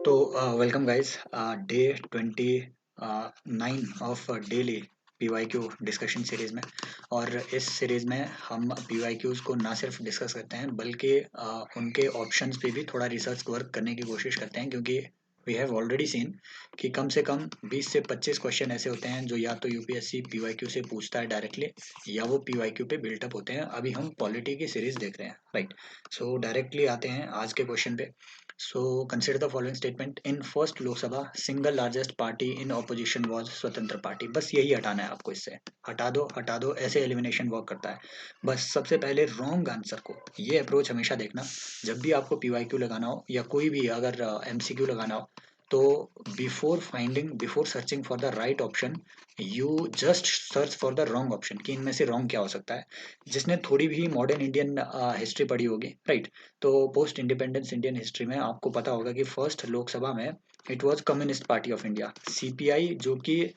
तो welcome guys, day 29 of daily PYQ discussion series में। और इस सीरीज में हम PYQs को ना सिर्फ डिस्कस करते हैं बल्कि उनके ऑप्शंस पे भी थोड़ा रिसर्च वर्क करने की कोशिश करते हैं, क्योंकि वी हैव ऑलरेडी सीन कि कम से कम 20 से 25 क्वेश्चन ऐसे होते हैं जो या तो यूपीएससी PYQ से पूछता है डायरेक्टली, या वो PYQ पे बिल्टअप होते हैं। अभी हम पॉलिटी की सीरीज देख रहे हैं, राइट। सो डायरेक्टली आते हैं आज के क्वेश्चन पे। So consider the following statement. In first Lok Sabha, single largest party in opposition was स्वतंत्र पार्टी। बस यही हटाना है आपको, इससे हटा दो, ऐसे एलिमिनेशन वर्क करता है। बस सबसे पहले रॉन्ग आंसर को, ये अप्रोच हमेशा देखना जब भी आपको PYQ लगाना हो या कोई भी अगर MCQ लगाना हो। तो before searching for the right option, you just search for the wrong option कि इनमें से रॉन्ग क्या हो सकता है। जिसने थोड़ी भी मॉडर्न इंडियन हिस्ट्री पढ़ी होगी, राइट, तो पोस्ट इंडिपेंडेंस इंडियन हिस्ट्री में आपको पता होगा कि फर्स्ट लोकसभा में it was communist party of India, CPI, जो कि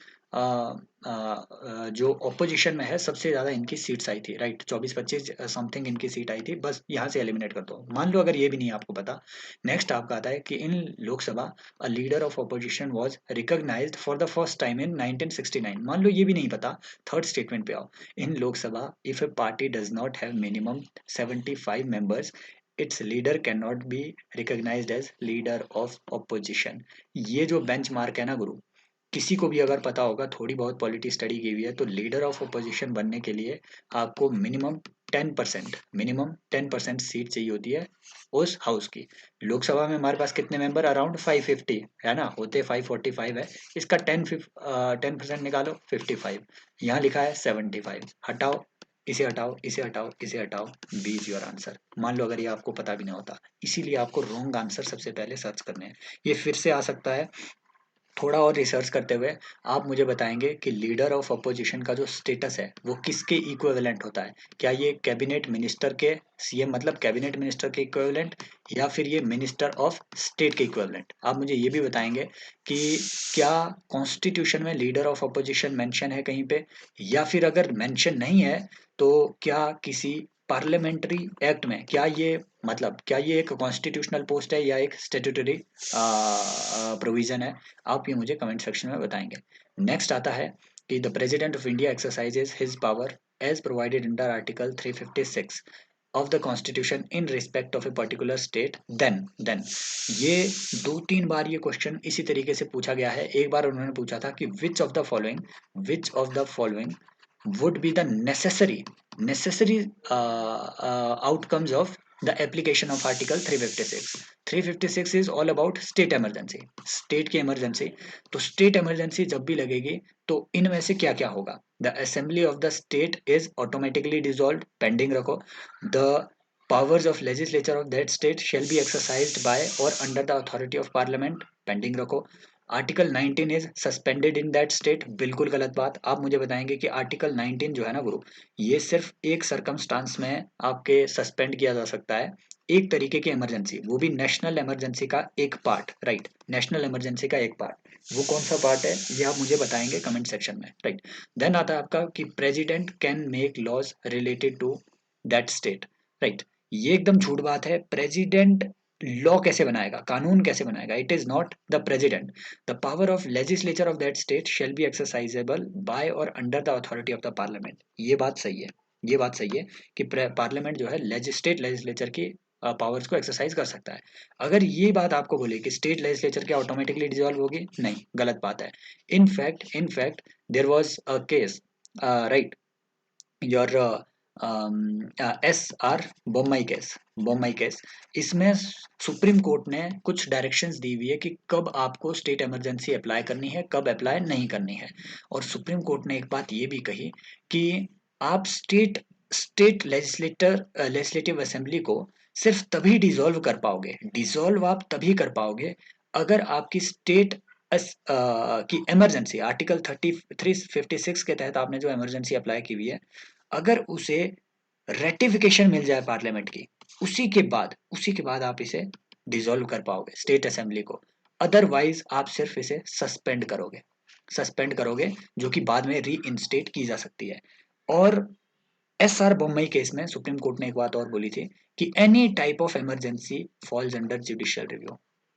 जो ऑपोजिशन में है, सबसे ज़्यादा इनकी सीट्स आई थी, राइट। 24-25 समथिंग इनकी सीट आई थी। बस यहाँ से एलिमिनेट कर दो। मान लो अगर ये भी नहीं आपको पता, नेक्स्ट आपका आता है कि in Lok Sabha a leader of opposition was recognized for the first time in 1969। मान लो ये भी नहीं पता, थर्ड स्टेटमेंट पे आओ। In Lok Sabha, if a party does not have minimum 75 members, its leader cannot be recognized as leader of opposition। ये जो benchmark है ना गुरु, किसी को भी अगर पता होगा, थोड़ी बहुत पॉलिटी स्टडी की हुई है, तो लीडर ऑफ अपोजिशन बनने के लिए आपको मिनिमम 10% सीट चाहिए होती है उस हाउस की। लोकसभा में हमारे पास कितने मेंबर, अराउंड 550 है ना, होते 545 है। इसका 10% निकालो, 55। यहाँ लिखा है 75। हटाओ, इसे हटाओ, इसे हटाओ, इसे हटाओ, बी इज योर आंसर। मान लो अगर ये आपको पता भी नहीं होता, इसीलिए आपको रॉन्ग आंसर सबसे पहले सर्च करने हैं। ये फिर से आ सकता है। थोड़ा और रिसर्च करते हुए आप मुझे बताएंगे कि लीडर ऑफ अपोजिशन का जो स्टेटस है वो किसके इक्विवेलेंट होता है। क्या ये कैबिनेट मिनिस्टर के, CM मतलब कैबिनेट मिनिस्टर के इक्विवेलेंट, या फिर ये मिनिस्टर ऑफ स्टेट के इक्विवेलेंट। आप मुझे ये भी बताएंगे कि क्या कॉन्स्टिट्यूशन में लीडर ऑफ अपोजिशन मेंशन है कहीं पे, या फिर अगर मेंशन नहीं है तो क्या किसी पार्लियामेंट्री एक्ट में, क्या ये मतलब क्या ये एक कॉन्स्टिट्यूशनल पोस्ट है या एक स्टेट्यूटरी प्रोविजन है। आप ये मुझे कमेंट सेक्शन में बताएंगे। नेक्स्ट आता है कि the president of India exercises his power as provided under article 356 of the constitution in respect of a particular state. Then ये 2-3 बार ये क्वेश्चन इसी तरीके से पूछा गया है। एक बार उन्होंने पूछा था कि which of the following would be the necessary outcomes of the application of article 356। 356 is all about state emergency, state की इमरजेंसी। तो स्टेट इमरजेंसी जब भी लगेगी तो इनमें से क्या क्या होगा। The assembly of the state is automatically dissolve, pending रखो। The powers of legislature of that state shall be exercised by or under the authority of parliament, pending रखो। Article 19 is suspended in that state, बिल्कुल गलत बात। आप मुझे बताएंगे कि article 19 जो है ना गुरु, ये सिर्फ एक सरकमस्टांस में आपके सस्पेंड किया जा सकता है, एक तरीके की इमरजेंसी, वो भी नेशनल इमरजेंसी का एक पार्ट, राइट। नेशनल इमरजेंसी का एक पार्ट, वो कौन सा पार्ट है ये आप मुझे बताएंगे कमेंट सेक्शन में, राइट। देन आता है आपका कि president can make laws related to that state, right. ये एकदम झूठ बात है। प्रेसिडेंट लॉ कैसे बनाएगा, कानून कैसे बनाएगा? It is not the president. The power of legislature of that state shall be exercisable by और under the authority of the parliament. ये बात सही है, ये बात सही है कि पार्लियामेंट जो है स्टेट लेजिस्लेचर की पावर्स को एक्सरसाइज कर सकता है। अगर ये बात आपको बोले कि स्टेट लेजिस्लेचर क्या ऑटोमेटिकली डिसॉल्व होगी, नहीं, गलत बात है। In fact there was a case, right, your SR Bommai case, इसमें सुप्रीम कोर्ट ने कुछ डायरेक्शंस दी हुई है कि कब आपको स्टेट इमरजेंसी अप्लाई करनी है, कब अप्लाई नहीं करनी है। और सुप्रीम कोर्ट ने एक बात ये भी कही कि आप स्टेट लेजिस्लेटिव असेंबली को सिर्फ तभी डिसॉल्व आप तभी कर पाओगे अगर आपकी स्टेट की इमरजेंसी, आर्टिकल 356 के तहत आपने जो इमरजेंसी अप्लाई की हुई है, अगर उसे रेटिफिकेशन मिल जाए पार्लियामेंट की, उसी के बाद आप इसे डिसॉल्व कर पाओगे स्टेट असेंबली को। अदरवाइज आप सिर्फ इसे सस्पेंड करोगे, जो कि बाद में री इंस्टेट की जा सकती है। और SR बोम्मई केस में सुप्रीम कोर्ट ने एक बात और बोली थी कि any type of emergency falls under judicial review,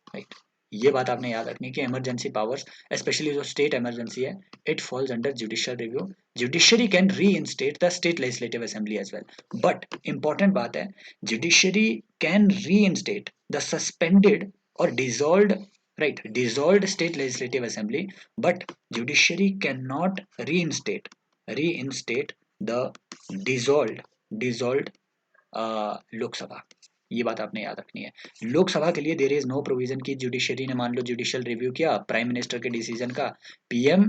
right. ये बात आपने याद रखनी है कि इमरजेंसी पावर्स, स्पेशली जो स्टेट इमरजेंसी है, it falls under judicial review. Judiciary can reinstate the state legislative assembly as well, but important बात है, judiciary can reinstate the suspended और dissolved, right, dissolved state legislative assembly, but judiciary cannot reinstate the dissolved Lok Sabha. ये बात आपने याद रखनी है. लोकसभा के लिए देयर इज नो प्रोविजन की जुडिशरी ने मान लो जुडिशियल रिव्यू किया प्राइम मिनिस्टर के डिसीजन का, पीएम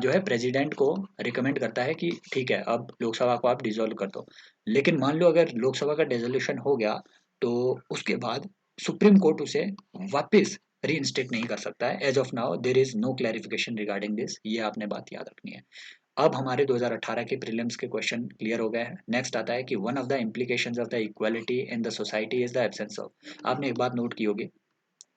जो है प्रेसिडेंट को रिकमेंड करता है कि ठीक है अब लोकसभा को आप डिसॉल्व कर दो, लेकिन मान लो अगर लोकसभा का डिसोल्यूशन हो गया तो उसके बाद सुप्रीम कोर्ट उसे वापस रीइंस्टेट नहीं कर सकता है. As of now there is no clarification regarding this. ये आपने बात याद रखनी है. अब हमारे 2018 के प्रीलिम्स के क्वेश्चन क्लियर हो गए हैं. नेक्स्ट आता है कि one of the implications of the equality in the society is the absence of. आपने एक बात नोट की होगी,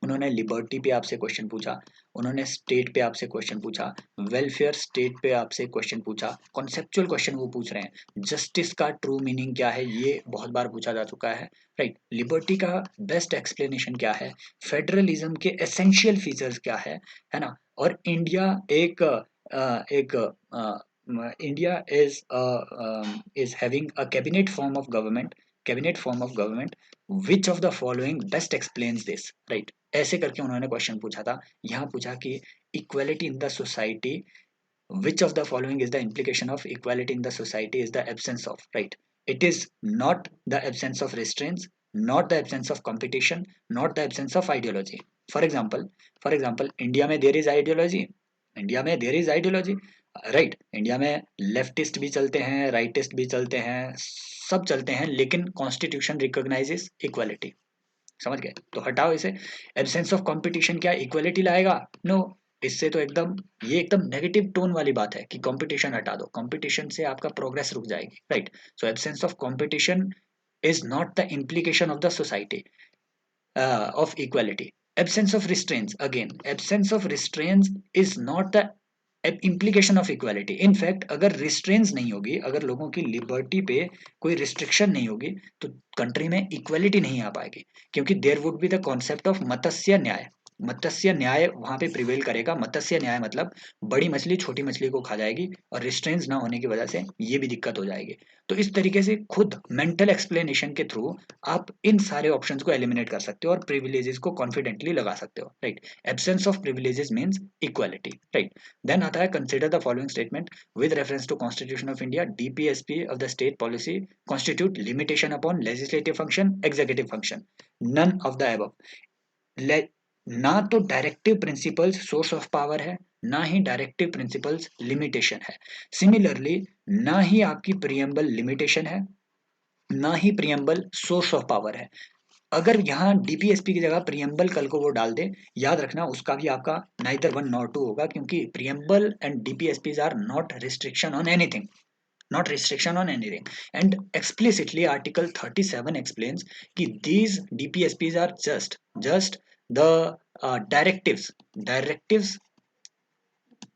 उन्होंने लिबर्टी पे आपसे क्वेश्चन पूछा, उन्होंने स्टेट पे आपसे क्वेश्चन पूछा, वेलफेयर स्टेट पे आपसे क्वेश्चन पूछा, कॉन्सेप्चुअल क्वेश्चन वो पूछ रहे हैं. जस्टिस का ट्रू मीनिंग क्या है ये बहुत बार पूछा जा चुका है, राइट. लिबर्टी का बेस्ट एक्सप्लेनेशन क्या है, फेडरलिज्म के एसेंशियल फीचर्स क्या है ना. और इंडिया एक India is having a cabinet form of government, which of the following best explains this, right. ऐसे करके उन्होंने क्वेश्चन पूछा था. यहाँ पूछा कि equality in the society, which of the following is the implication of equality in the society is the absence of, right. It is not the absence of restraints, not the absence of competition, not the absence of ideology. For example India में there is ideology, India में there is ideology, right. India में leftist भी चलते हैं, rightist भी चलते हैं, सब चलते हैं, लेकिन कॉन्स्टिट्यूशन रिकॉग्नाइजेस इक्वालिटी. समझ गए, तो हटाओ इसे. एब्सेंस ऑफ कंपटीशन क्या इक्वालिटी लाएगा? नो. इससे तो एकदम ये एकदम नेगेटिव टोन वाली बात है कि कंपटीशन हटा दो, कंपटीशन से आपका प्रोग्रेस रुक जाएगी, right. So absence of competition is not the implication of the society of equality. Absence of restraints, again absence of restraints is not the implication of equality. In fact अगर restraints नहीं होगी, अगर लोगों की liberty पे कोई restriction नहीं होगी तो कंट्री में इक्वलिटी नहीं आ पाएगी, क्योंकि there would be the concept of matsya nyaya. मत्स्य न्याय वहां पे प्रिवेल करेगा. मत्स्य न्याय मतलब बड़ी मछली छोटी मछली को खा जाएगी, और रिस्ट्रेंस ना होने की वजह से ये भी दिक्कत हो जाएगी. तो इस तरीके से खुद मेंटल एक्सप्लेनेशन के थ्रू आप इन सारे ऑप्शंस को एलिमिनेट कर सकते हो और प्रिविलेजेस को कॉन्फिडेंटली लगा सकते हो, right. Absence of privileges means equality, right. Then आता है consider the following statement with reference to constitution of India, DPSP of the state policy constitute limitation upon legislative function, executive function. None of the above. ना तो directive principles source of power है, ना ही directive principles limitation है. Similarly ना ही आपकी preamble limitation है, ना ही preamble source of power है. अगर यहाँ डीपीएसपी की जगह प्रियम्बल कल को वो डाल दे, याद रखना उसका भी आपका नाइदर वन नॉर टू होगा, क्योंकि preamble and DPSPs are not restriction on anything, not restriction on anything. And explicitly article 37 explains कि these DPSPs are just the directives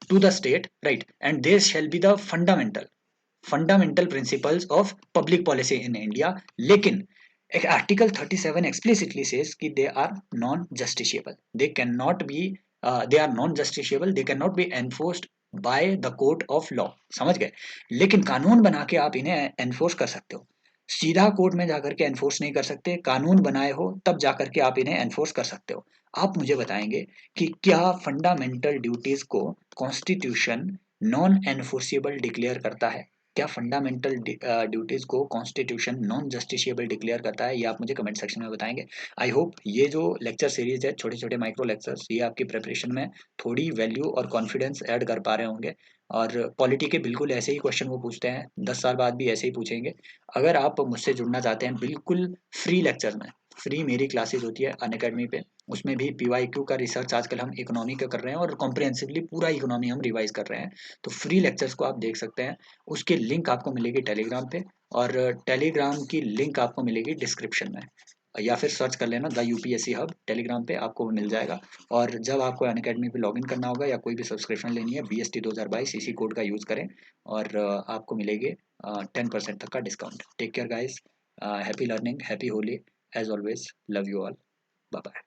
to the state, right. And this shall be the fundamental principles of public policy in India. लेकिन article 37 explicitly says कि they are non justiciable, they are non justiciable, they cannot be enforced by the court of law. समझ गए. लेकिन कानून बना के आप इन्हें एनफोर्स कर सकते हो. सीधा कोर्ट में जाकर के एनफोर्स नहीं कर सकते, कानून बनाए हो तब जाकर के आप इन्हें एनफोर्स कर सकते हो. आप मुझे बताएंगे कि क्या फंडामेंटल ड्यूटीज को कॉन्स्टिट्यूशन नॉन एनफोर्सेबल डिक्लेयर करता है? क्या फंडामेंटल ड्यूटीज को कॉन्स्टिट्यूशन नॉन जस्टिशिएबल डिक्लेयर करता है? ये आप मुझे कमेंट सेक्शन में बताएंगे. आई होप ये जो लेक्चर सीरीज है, छोटे छोटे माइक्रो लेक्चर्स, ये आपकी प्रिपरेशन में थोड़ी वैल्यू और कॉन्फिडेंस ऐड कर पा रहे होंगे. और पॉलिटी के बिल्कुल ऐसे ही क्वेश्चन वो पूछते हैं, 10 साल बाद भी ऐसे ही पूछेंगे. अगर आप मुझसे जुड़ना चाहते हैं बिल्कुल फ्री लेक्चर में, फ्री मेरी क्लासेज होती है अनअकैडमी पे, उसमें भी पीवाईक्यू का रिसर्च आजकल हम इकोनॉमी का कर रहे हैं और कॉम्प्रिहेंसिवली पूरा इकोनॉमी हम रिवाइज कर रहे हैं. तो फ्री लेक्चर्स को आप देख सकते हैं. उसकी लिंक आपको मिलेगी टेलीग्राम पे, और टेलीग्राम की लिंक आपको मिलेगी डिस्क्रिप्शन में, या फिर सर्च कर लेना द यूपीएससी हब टेलीग्राम पे, आपको मिल जाएगा. और जब आपको अनअकैडमी पे लॉगिन करना होगा या कोई भी सब्सक्रिप्शन लेनी है, BST 2022 इसी कोड का यूज़ करें और आपको मिलेगी 10% तक का discount. Take care guys, happy learning, happy Holi, as always love you all, bye bye.